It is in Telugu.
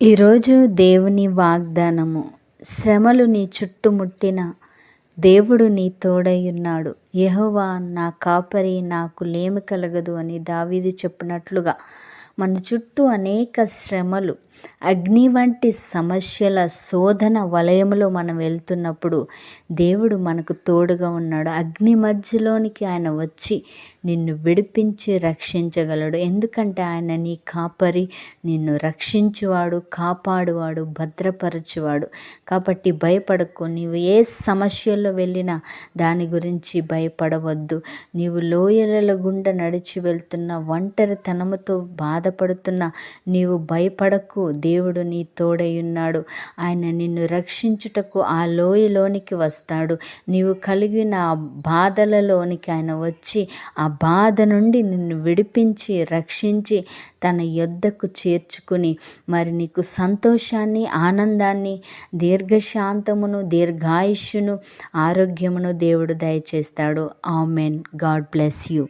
ఈరోజు దేవుని వాగ్దానము, శ్రమలు నీ చుట్టుముట్టిన దేవుడు నీ తోడై ఉన్నాడు. యెహోవా నా కాపరి, నాకు లేమి కలగదు అని దావీదు చెప్పినట్లుగా మన చుట్టూ అనేక శ్రమలు, అగ్ని వంటి సమస్యల శోధన వలయంలో మనం వెళ్తున్నప్పుడు దేవుడు మనకు తోడుగా ఉన్నాడు. అగ్ని మధ్యలోనికి ఆయన వచ్చి నిన్ను విడిపించి రక్షించగలడు. ఎందుకంటే ఆయన నీ కాపరి, నిన్ను రక్షించువాడు, కాపాడువాడు, భద్రపరచువాడు. కాబట్టి భయపడకు. నీవు ఏ సమస్యల్లో వెళ్ళినా దాని గురించి భయపడవద్దు. నీవు లోయల గుండా నడిచి వెళ్తున్న, ఒంటరితనముతో బాధపడుతున్నా నీవు భయపడకు. దేవుడు నీ తోడై ఉన్నాడు. ఆయన నిన్ను రక్షించుటకు ఆ లోయలోనికి వస్తాడు. నీవు కలిగిన ఆ బాధలలోనికి ఆయన వచ్చి ఆ బాధ నుండి నిన్ను విడిపించి రక్షించి తన యొద్దకు చేర్చుకుని మరి నీకు సంతోషాన్ని, ఆనందాన్ని, దీర్ఘశాంతమును, దీర్ఘాయుష్యును, ఆరోగ్యమును దేవుడు దయచేస్తాడు. ఆమెన్. God bless you.